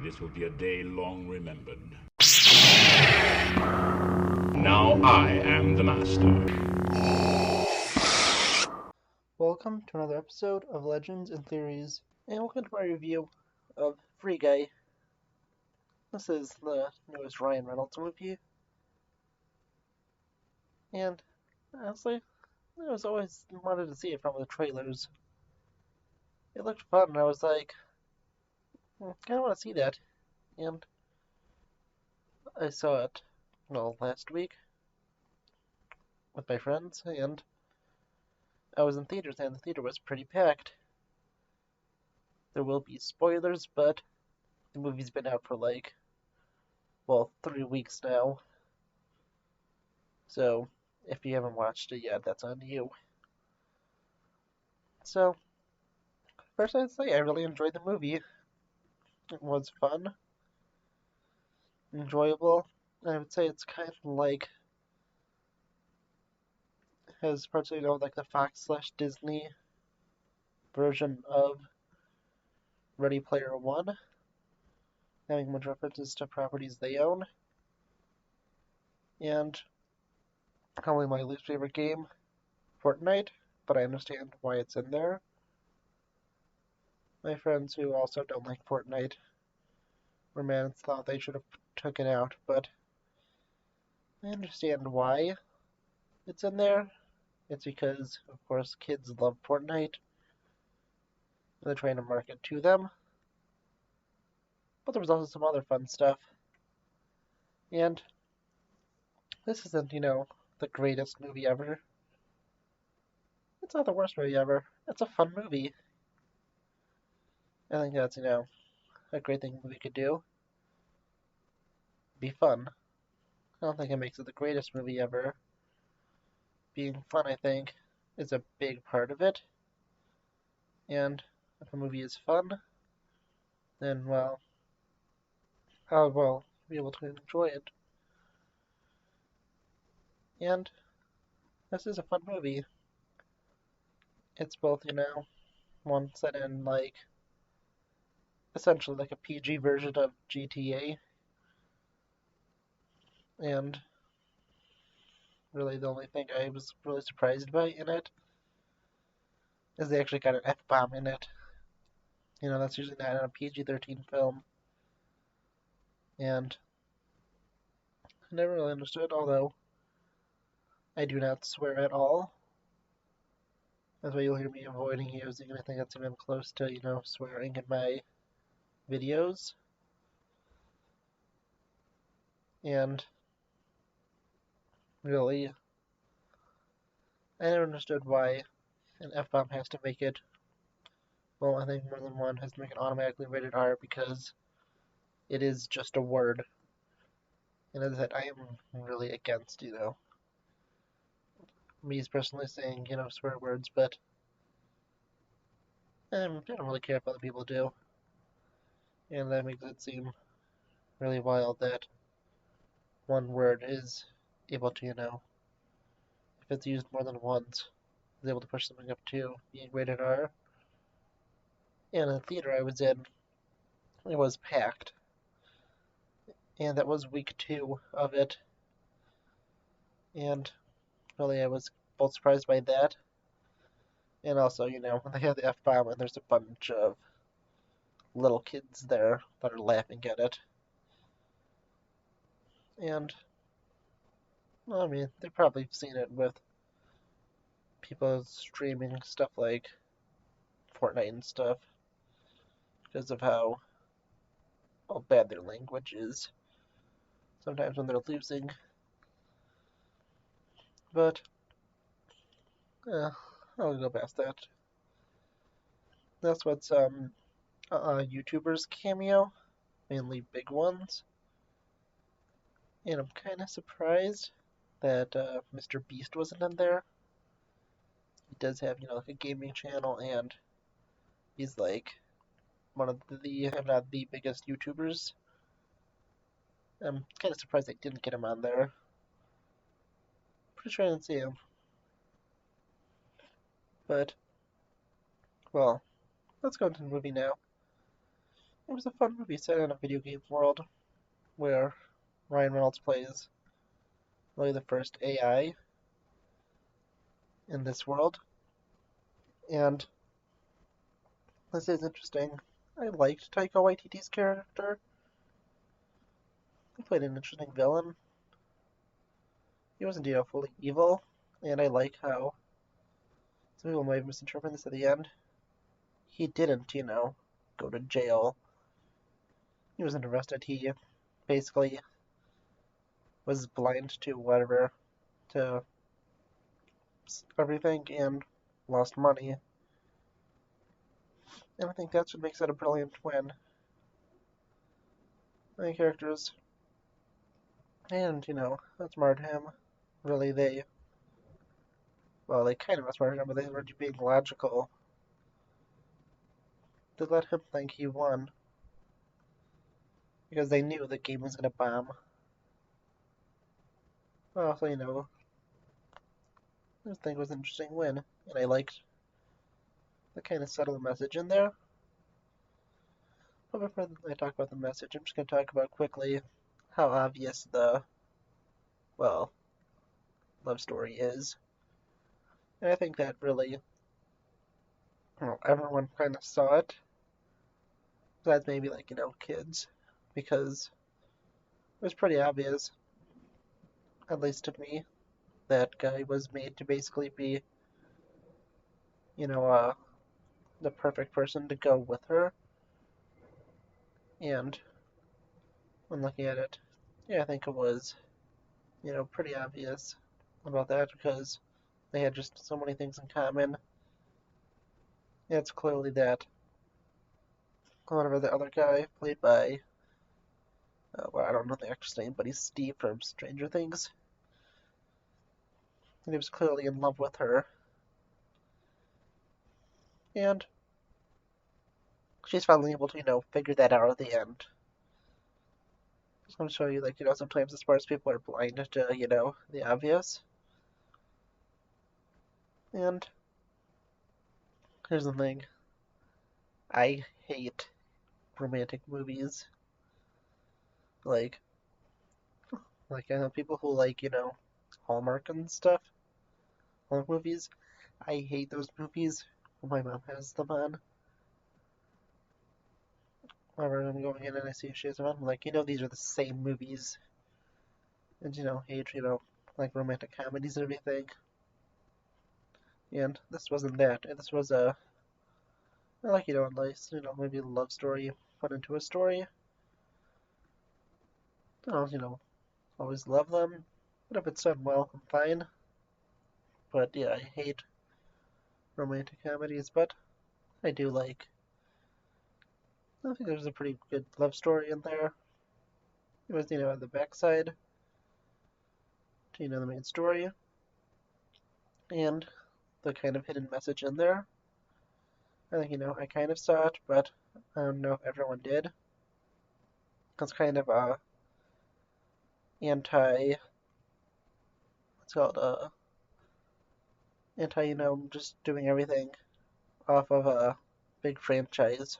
This will be a day long remembered. Now I am the master. Welcome to another episode of Legends and Theories, and welcome to my review of Free Guy. This is the newest Ryan Reynolds movie, and honestly, I was always wanted to see it from the trailers. It looked fun, and I was like, kind of want to see that, and I saw it, last week with my friends, and I was in theaters, and the theater was pretty packed. There will be spoilers, but the movie's been out for 3 weeks now. So, if you haven't watched it yet, that's on you. So, first I'd say I really enjoyed the movie. It was fun, enjoyable. I would say it's kind of has parts of, like the Fox/Disney version of Ready Player One, having much references to properties they own. And probably my least favorite game, Fortnite, but I understand why it's in there. My friends who also don't like Fortnite were mad and thought they should have took it out, but I understand why it's in there. It's because, of course, kids love Fortnite. They're trying to market to them. But there was also some other fun stuff. And this isn't, the greatest movie ever. It's not the worst movie ever. It's a fun movie. I think that's, a great thing a movie could do. Be fun. I don't think it makes it the greatest movie ever. Being fun, I think, is a big part of it. And if a movie is fun, then, well, I will be able to enjoy it. And this is a fun movie. It's both, one set in essentially like a PG version of GTA, and really the only thing I was really surprised by in it is they actually got an F-bomb in it. That's usually not in a PG-13 film, and I never really understood, although I do not swear at all. That's why you'll hear me avoiding using anything that's even close to, swearing in my videos. And really, I never understood why an F-bomb has to make it, well, I think more than one has to make it automatically rated R because it is just a word. And as I said, I am really against, me personally saying, swear words, but I don't really care if other people do. And that makes it seem really wild that one word is able to, if it's used more than once, is able to push something up to being rated R. And in the theater I was in, it was packed. And that was week 2 of it. And really I was both surprised by that. And also, when they have the F-bomb and there's a bunch of little kids there that are laughing at it. And, well, I mean, they've probably seen it with people streaming stuff like Fortnite and stuff because of how bad their language is sometimes when they're losing. But, I'll go past that. That's what some YouTubers cameo, mainly big ones. And I'm kind of surprised that Mr. Beast wasn't in there. He does have, like a gaming channel, and he's like one of the, if not the biggest YouTubers. I'm kind of surprised they didn't get him on there. Pretty sure I didn't see him. But, well, let's go into the movie now. it was a fun movie set in a video game world where Ryan Reynolds plays really the first AI in this world. And this is interesting. I liked Taika Waititi's character. He played an interesting villain. He wasn't, fully evil, and I like how some people might misinterpret this at the end. He didn't, go to jail. He wasn't arrested. He basically was blind to whatever, to everything, and lost money. And I think that's what makes it a brilliant win. Many characters, and, outsmarted him. Really, they kind of outsmarted him, but they were being logical. They let him think he won because they knew the game was going to bomb. Well, so, I think it was an interesting win, and I liked the kind of subtle message in there. But before I talk about the message, I'm just going to talk about quickly how obvious the, love story is. And I think that really, everyone kind of saw it. Besides maybe, kids. Because it was pretty obvious, at least to me, that guy was made to basically be, the perfect person to go with her. And when looking at it, yeah, I think it was, pretty obvious about that because they had just so many things in common. It's clearly that whatever the other guy played by, I don't know the actor's name, but he's Steve from Stranger Things. And he was clearly in love with her. And she's finally able to, figure that out at the end. Just want to show you, sometimes the smartest people are blind to, the obvious. And here's the thing. I hate romantic movies. I know people who Hallmark and stuff. Hallmark movies. I hate those movies. My mom has them on. Whenever I'm going in and I see she has them on, I'm like, these are the same movies. And, hate, romantic comedies and everything. And this wasn't that. And this was a, nice, maybe a love story put into a story. I don't, always love them. But if it's done well, I'm fine. But yeah, I hate romantic comedies, but I do I think there's a pretty good love story in there. It was, on the backside to, the main story. And the kind of hidden message in there. I think, I kind of saw it, but I don't know if everyone did. It's kind of anti, what's called, anti, just doing everything off of a big franchise.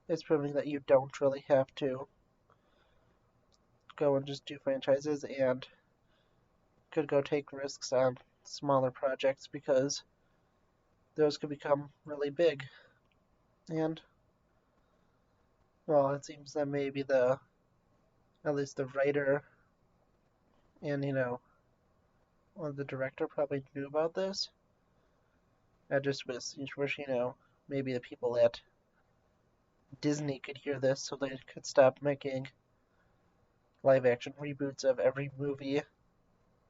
It's proving that you don't really have to go and just do franchises and could go take risks on smaller projects because those could become really big. And, it seems that maybe at least the writer and, the director probably knew about this. I just wish, maybe the people at Disney could hear this so they could stop making live action reboots of every movie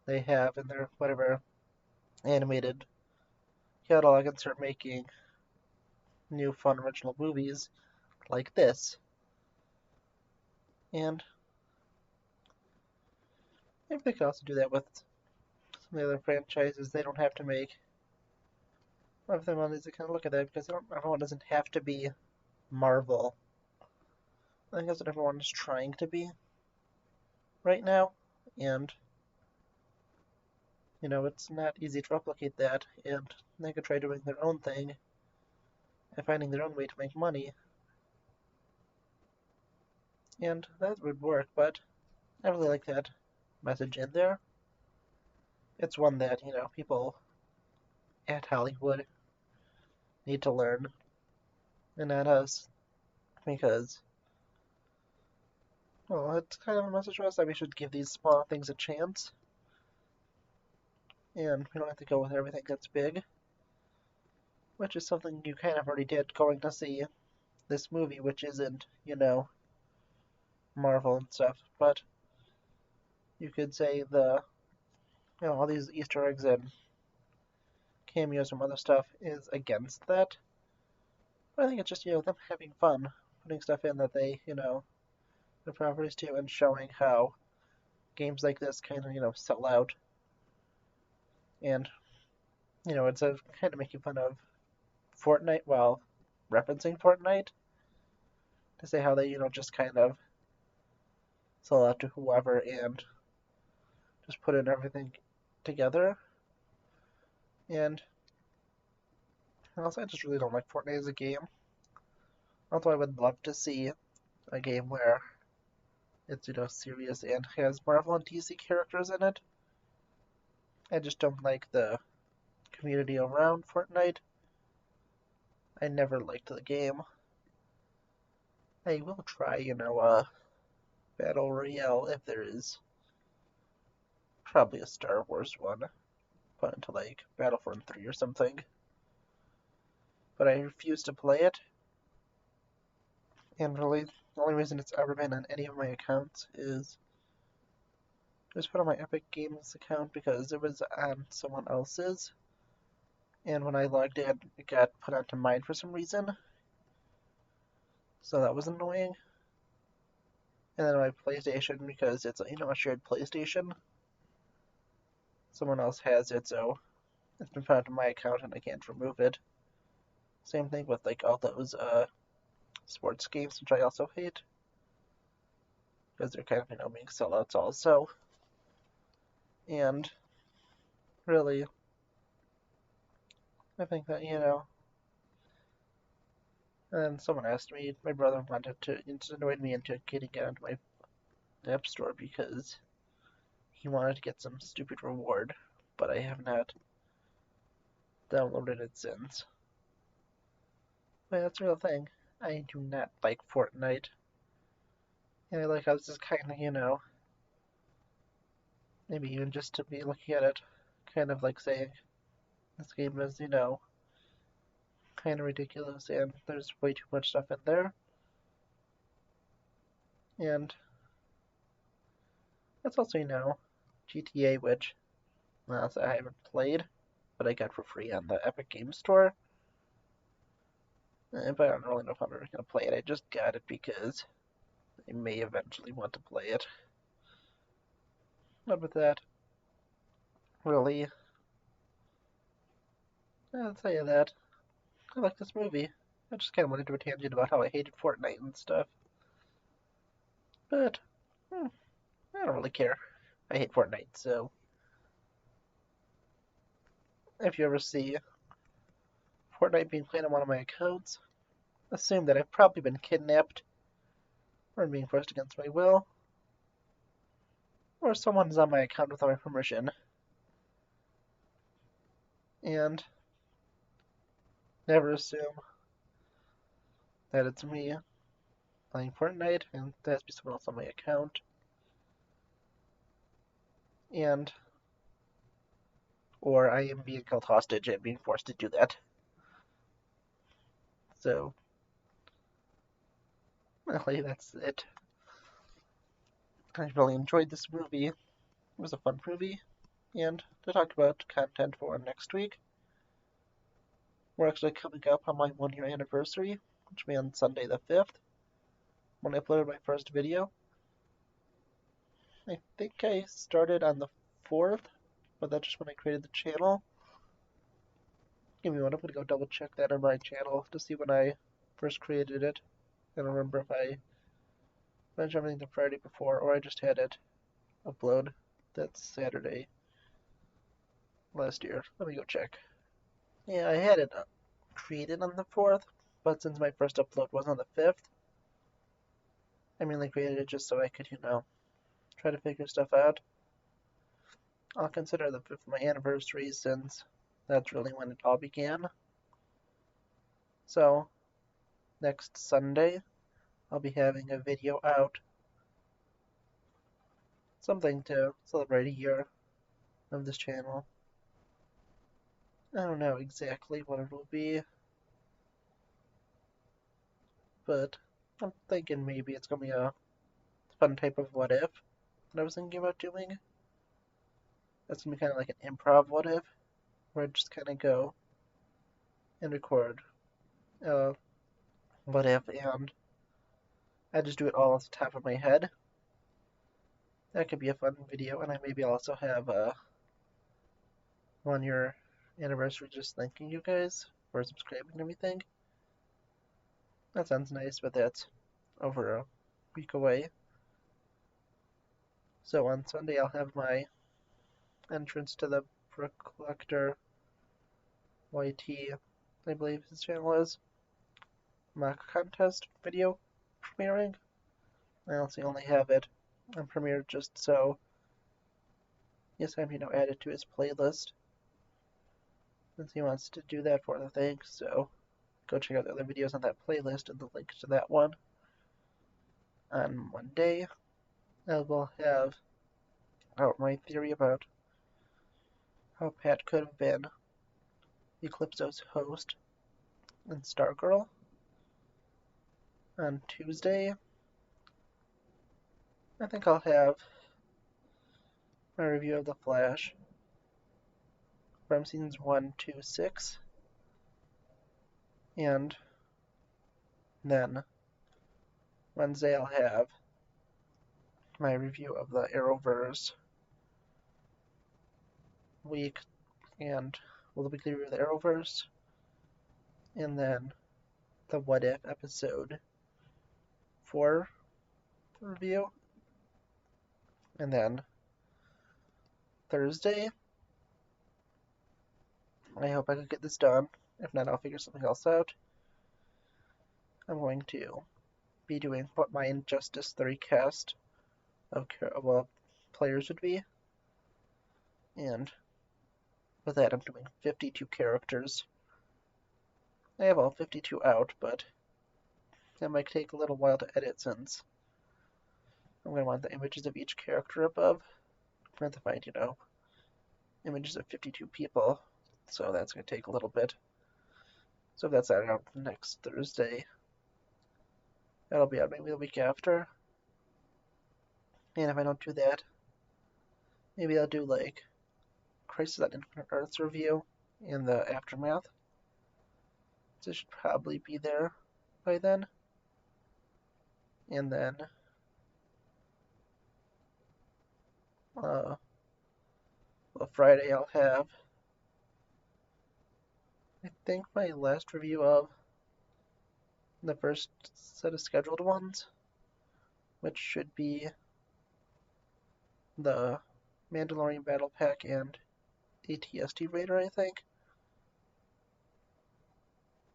they have in their whatever animated catalog and start making new fun original movies like this. And maybe they could also do that with some of the other franchises. They don't have to make. One of them is to kind of look at that because everyone doesn't have to be Marvel. I think that's what everyone is trying to be right now, and it's not easy to replicate that, and they could try doing their own thing and finding their own way to make money. And that would work, but I really like that message in there. It's one that, people at Hollywood need to learn, and not us, because, well, it's kind of a message to us that we should give these small things a chance, and we don't have to go with everything that's big, which is something you kind of already did going to see this movie, which isn't, Marvel and stuff, but you could say all these Easter eggs and cameos from other stuff is against that. But I think it's just, them having fun, putting stuff in that they, the properties to, and showing how games like this kind of, sell out. And, it's a kind of making fun of Fortnite while referencing Fortnite to say how they, just kind of sell out to whoever and just put in everything together. And also, I just really don't like Fortnite as a game. Although I would love to see a game where it's, serious and has Marvel and DC characters in it. I just don't like the community around Fortnite. I never liked the game. I will try, Battle Royale if there is. Probably a Star Wars one. Put into, like, Battlefront 3 or something. But I refuse to play it. And really, the only reason it's ever been on any of my accounts is it was put on my Epic Games account because it was on someone else's. And when I logged in, it got put onto mine for some reason. So that was annoying. And then my PlayStation, because it's a shared PlayStation. Someone else has it, so it's been put onto my account and I can't remove it. Same thing with like all those sports games, which I also hate. Because they're kind of, being sellouts also. And really, I think that, and someone asked me, my brother wanted to insinuate me into getting it onto my App Store because he wanted to get some stupid reward, but I have not downloaded it since. But that's a real thing. I do not like Fortnite. And I like how this is kind of, maybe even just to be looking at it, kind of like saying, this game is, kind of ridiculous and there's way too much stuff in there. And that's also, GTA, which I haven't played, but I got for free on the Epic Games Store. But I don't really know if I'm ever going to play it. I just got it because I may eventually want to play it. But with that, really, I'll tell you that. I like this movie. I just kind of went into a tangent about how I hated Fortnite and stuff. But, I don't really care. I hate Fortnite, so if you ever see Fortnite being played on one of my accounts, assume that I've probably been kidnapped, or being forced against my will, or someone's on my account without my permission. And never assume that it's me playing Fortnite and there has to be someone else on my account. Or I am being held hostage and being forced to do that. So, really, that's it. I really enjoyed this movie. It was a fun movie. And to talk about content for next week, we're actually coming up on my 1-year anniversary, which will be on Sunday the 5th, when I uploaded my first video. I think I started on the 4th, but that's just when I created the channel. Give me one, I'm gonna go double check that on my channel to see when I first created it. I don't remember if I mentioned everything the Friday before or I just had it upload that Saturday last year. Let me go check. Yeah, I had it created on the 4th, but since my first upload was on the 5th, I mainly created it just so I could, try to figure stuff out. I'll consider the 5th my anniversary since that's really when it all began. So, next Sunday, I'll be having a video out. Something to celebrate a year of this channel. I don't know exactly what it will be, but I'm thinking maybe it's gonna be a fun type of what if that I was thinking about doing. That's gonna be kind of like an improv what if, where I just kind of go and record what if, and I just do it all off the top of my head. That could be a fun video, and I maybe also have a 1-year anniversary just thanking you guys for subscribing and everything. That sounds nice, but that's over a week away. So on Sunday I'll have my entrance to the Brook Collector YT, I believe his channel is, mock contest video premiering. I also only have it on premiere just so yes, I'm add it to his playlist since he wants to do that for the thing. So go check out the other videos on that playlist and the link to that one. On Monday, I will have out my theory about how Pat could have been Eclipso's host in Stargirl. On Tuesday, I think I'll have my review of The Flash from seasons 1 to 6. And then Wednesday I'll have my review of the Arrowverse week and the weekly review of the Arrowverse, and then the What If episode 4 review. And then Thursday, I hope I can get this done. If not, I'll figure something else out. I'm going to be doing what my Injustice 3 cast of players would be. And with that, I'm doing 52 characters. I have all 52 out, but that might take a little while to edit since I'm going to want the images of each character above. I'm going to find, images of 52 people, so that's going to take a little bit. So if that's out next Thursday, that'll be out maybe the week after. And if I don't do that, maybe I'll do like Crisis on Infinite Earths review in the aftermath. So it should probably be there by then. And then Friday I'll have, I think, my last review of the first set of scheduled ones, which should be the Mandalorian Battle Pack and ATST Raider, I think.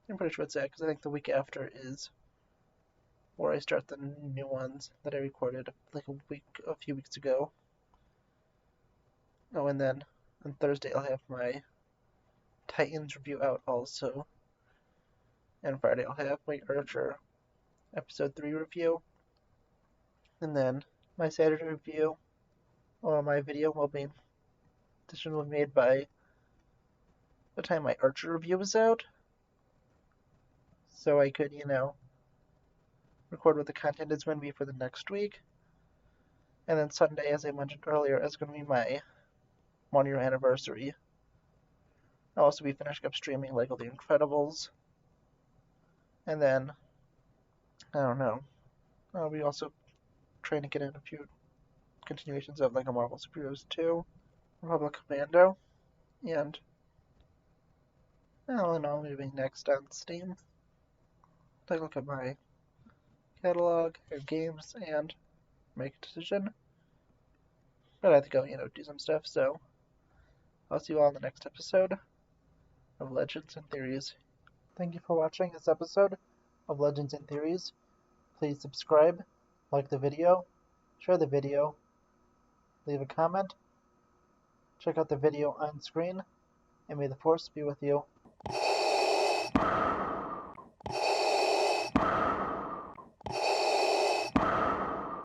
I'm pretty sure it's that, because I think the week after is where I start the new ones that I recorded like a few weeks ago. Oh, and then on Thursday I'll have my Titans review out also. And Friday I'll have my Archer episode 3 review. And then my Saturday review, my video decision will be made by the time my Archer review is out. So I could, record what the content is going to be for the next week. And then Sunday, as I mentioned earlier, is going to be my 1-year anniversary. I'll also be finishing up streaming Lego The Incredibles. And then, I don't know, I'll be also trying to get in a few continuations of Lego Marvel Superheroes 2, Republic Commando, and all in all, maybe next on Steam. Take a look at my catalog of games and make a decision. But I have to go, do some stuff, so I'll see you all in the next episode of Legends and Theories. Thank you for watching this episode of Legends and Theories. Please subscribe, like the video, share the video, leave a comment, check out the video on screen, and may the Force be with you.